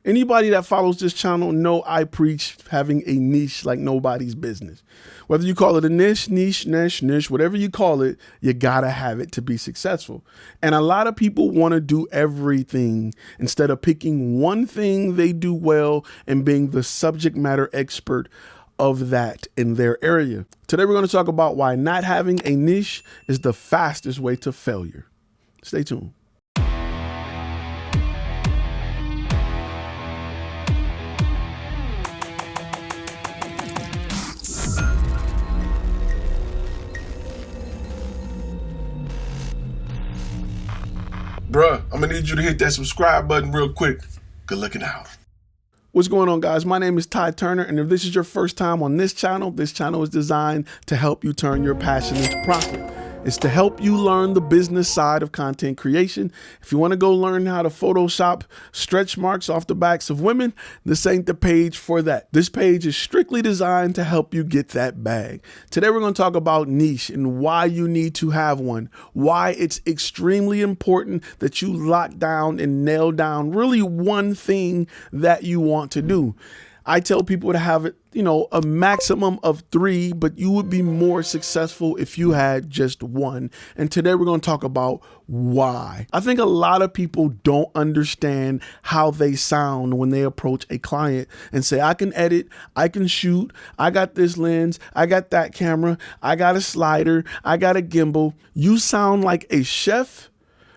Anybody that follows this channel know I preach having a niche like nobody's business. Whether you call it a niche, whatever you call it, you gotta have it to be successful. And a lot of people want to do everything instead of picking one thing they do well and being the subject matter expert of that in their area. Today, we're going to talk about why not having a niche is the fastest way to failure. Stay tuned. Bruh, I'm gonna need you to hit that subscribe button real quick. Good looking out. What's going on, guys? My name is Ty Turner, and if this is your first time on this channel is designed to help you turn your passion into profit. It's to help you learn the business side of content creation. If you want to go learn how to Photoshop stretch marks off the backs of women, this ain't the page for that. This page is strictly designed to help you get that bag. Today, we're going to talk about niche and why you need to have one, why it's extremely important that you lock down and nail down really one thing that you want to do. I tell people to have it, a maximum of 3, but you would be more successful if you had just one. And today we're going to talk about why. I think a lot of people don't understand how they sound when they approach a client and say, I can edit, I can shoot, I got this lens, I got that camera, I got a slider, I got a gimbal. You sound like a chef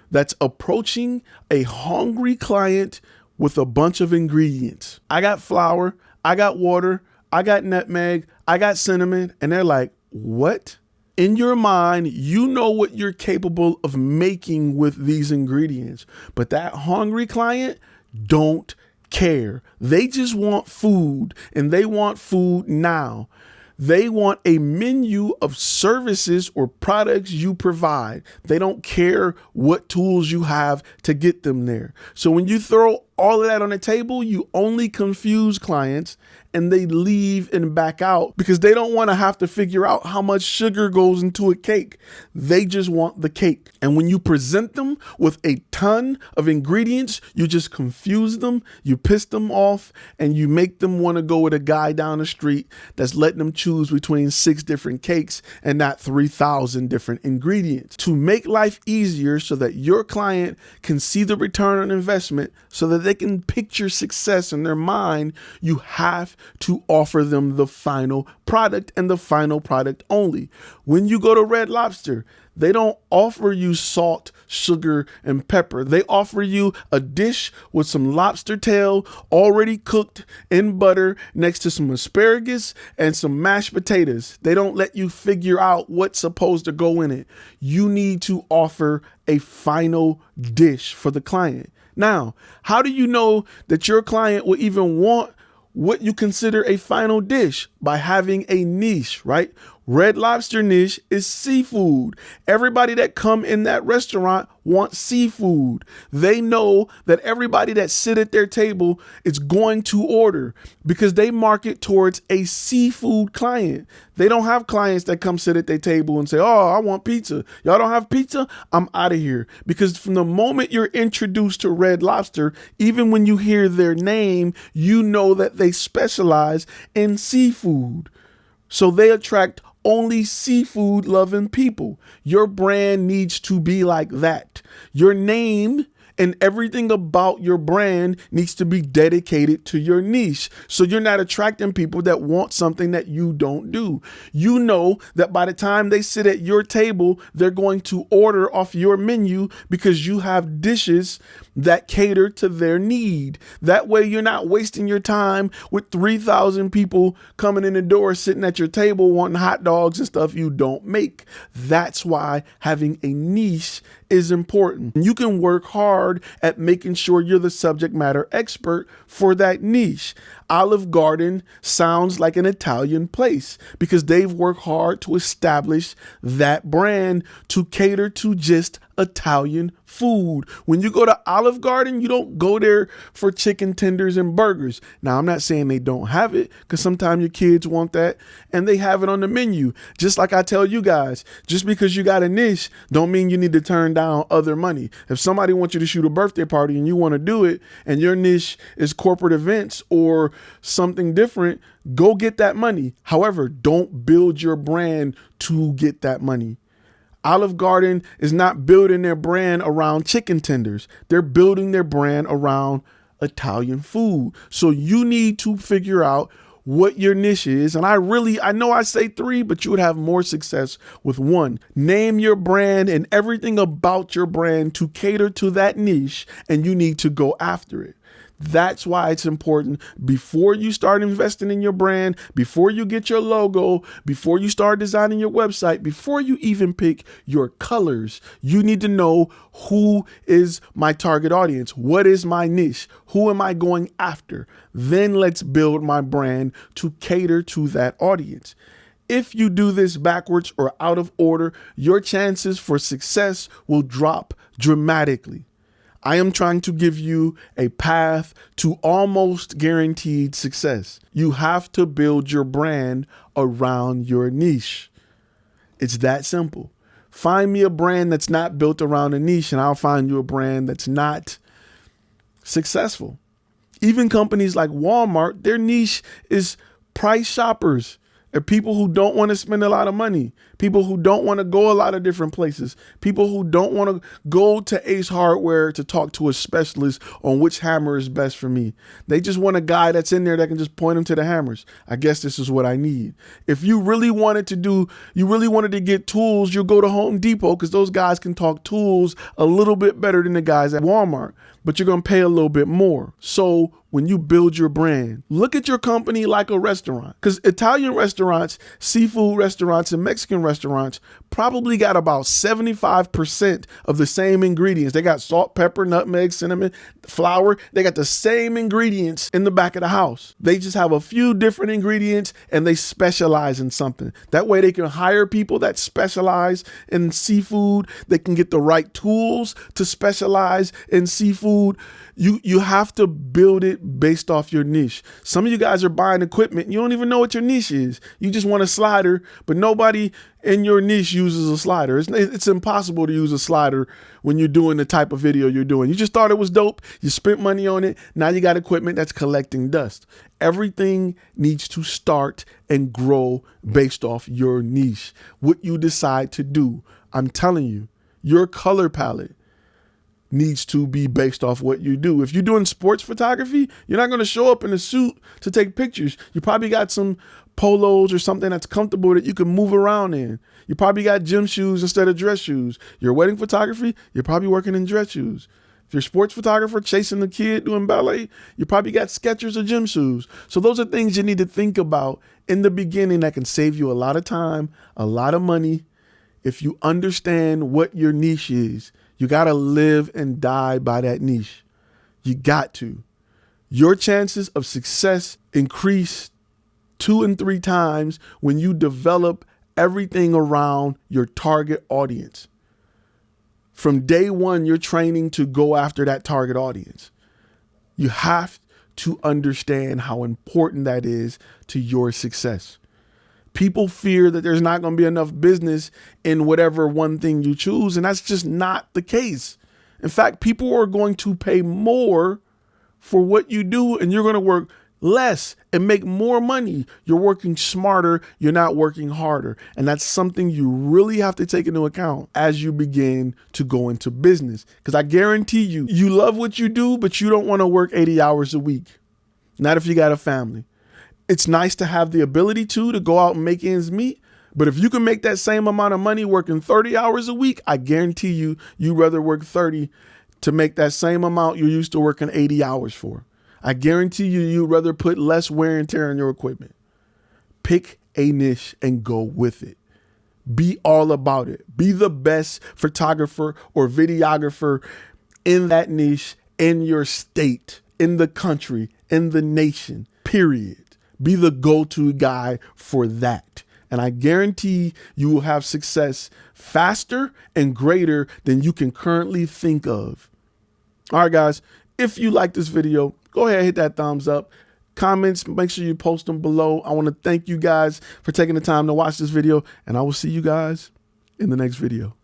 that's approaching a hungry client with a bunch of ingredients. I got flour, I got water, I got nutmeg, I got cinnamon. And they're like, what? In your mind, you know what you're capable of making with these ingredients. But that hungry client don't care. They just want food, and they want food now. They want a menu of services or products you provide. They don't care what tools you have to get them there. So when you throw all of that on the table, you only confuse clients and they leave and back out because they don't want to have to figure out how much sugar goes into a cake. They just want the cake. And when you present them with a ton of ingredients, you just confuse them, you piss them off, and you make them want to go with a guy down the street that's letting them choose between 6 different cakes and not 3,000 different ingredients. To make life easier so that your client can see the return on investment, so that they can picture success in their mind, you have to offer them the final product and the final product only. When you go to Red Lobster, they don't offer you salt, sugar, and pepper. They offer you a dish with some lobster tail already cooked in butter next to some asparagus and some mashed potatoes. They don't let you figure out what's supposed to go in it. You need to offer a final dish for the client. Now, how do you know that your client will even want what you consider a final dish? By having a niche, right? Red Lobster niche is seafood. Everybody that come in that restaurant wants seafood. They know that everybody that sit at their table is going to order because they market towards a seafood client. They don't have clients that come sit at their table and say, oh, I want pizza. Y'all don't have pizza? I'm out of here. Because from the moment you're introduced to Red Lobster, even when you hear their name, you know that they specialize in seafood. So they attract only seafood loving people. Your brand needs to be like that. Your name and everything about your brand needs to be dedicated to your niche. So you're not attracting people that want something that you don't do. You know that by the time they sit at your table, they're going to order off your menu because you have dishes that cater to their need. That way you're not wasting your time with 3,000 people coming in the door, sitting at your table wanting hot dogs and stuff you don't make. That's why having a niche is important. You can work hard at making sure you're the subject matter expert for that niche. Olive Garden sounds like an Italian place because they've worked hard to establish that brand to cater to just Italian food. When you go to Olive Garden, you don't go there for chicken tenders and burgers. Now, I'm not saying they don't have it, because sometimes your kids want that and they have it on the menu. Just like I tell you guys, just because you got a niche don't mean you need to turn down other money. If somebody wants you to shoot a birthday party and you want to do it and your niche is corporate events or something different, go get that money. However, don't build your brand to get that money. Olive Garden is not building their brand around chicken tenders. They're building their brand around Italian food. So you need to figure out what your niche is. And I know I say 3, but you would have more success with 1. Name your brand and everything about your brand to cater to that niche, and you need to go after it. That's why it's important before you start investing in your brand, before you get your logo, before you start designing your website, before you even pick your colors, you need to know who is my target audience. What is my niche? Who am I going after? Then let's build my brand to cater to that audience. If you do this backwards or out of order, your chances for success will drop dramatically. I am trying to give you a path to almost guaranteed success. You have to build your brand around your niche. It's that simple. Find me a brand that's not built around a niche, and I'll find you a brand that's not successful. Even companies like Walmart, their niche is price shoppers. They're people who don't want to spend a lot of money, people who don't want to go a lot of different places, people who don't want to go to Ace Hardware to talk to a specialist on which hammer is best for me. They just want a guy that's in there that can just point them to the hammers. I guess this is what I need. If you really wanted to get tools, you'll go to Home Depot, because those guys can talk tools a little bit better than the guys at Walmart, but you're going to pay a little bit more. So when you build your brand, look at your company like a restaurant, because Italian restaurants, seafood restaurants, and Mexican restaurants probably got about 75% of the same ingredients. They got salt, pepper, nutmeg, cinnamon, flour. They got the same ingredients in the back of the house. They just have a few different ingredients and they specialize in something. That way they can hire people that specialize in seafood. They can get the right tools to specialize in seafood. You have to build it based off your niche. Some of you guys are buying equipment. You don't even know what your niche is. You just want a slider, but nobody in your niche uses a slider. It's impossible to use a slider when you're doing the type of video you're doing. You just thought it was dope. You spent money on it. Now you got equipment that's collecting dust. Everything needs to start and grow based off your niche. What you decide to do. I'm telling you, your color palette needs to be based off what you do. If you're doing sports photography, you're not going to show up in a suit to take pictures. You probably got some polos or something that's comfortable that you can move around in. You probably got gym shoes instead of dress shoes. Your wedding photography, you're probably working in dress shoes. If you're a sports photographer chasing the kid doing ballet, you probably got Skechers or gym shoes. So those are things you need to think about in the beginning that can save you a lot of time, a lot of money. If you understand what your niche is, you got to live and die by that niche. You got to. Your chances of success increase 2 and 3 times when you develop everything around your target audience. From day one, you're training to go after that target audience. You have to understand how important that is to your success. People fear that there's not going to be enough business in whatever one thing you choose, and that's just not the case. In fact, people are going to pay more for what you do, and you're going to work less and make more money. You're working smarter. You're not working harder. And that's something you really have to take into account as you begin to go into business. Because I guarantee you love what you do, but you don't want to work 80 hours a week. Not if you got a family. It's nice to have the ability to go out and make ends meet. But if you can make that same amount of money working 30 hours a week, I guarantee you'd rather work 30 to make that same amount you're used to working 80 hours for. I guarantee you'd rather put less wear and tear on your equipment. Pick a niche and go with it. Be all about it. Be the best photographer or videographer in that niche, in your state, in the country, in the nation, period. Be the go-to guy for that. And I guarantee you will have success faster and greater than you can currently think of. All right, guys, if you like this video, go ahead and hit that thumbs up. Comments, make sure you post them below. I want to thank you guys for taking the time to watch this video, and I will see you guys in the next video.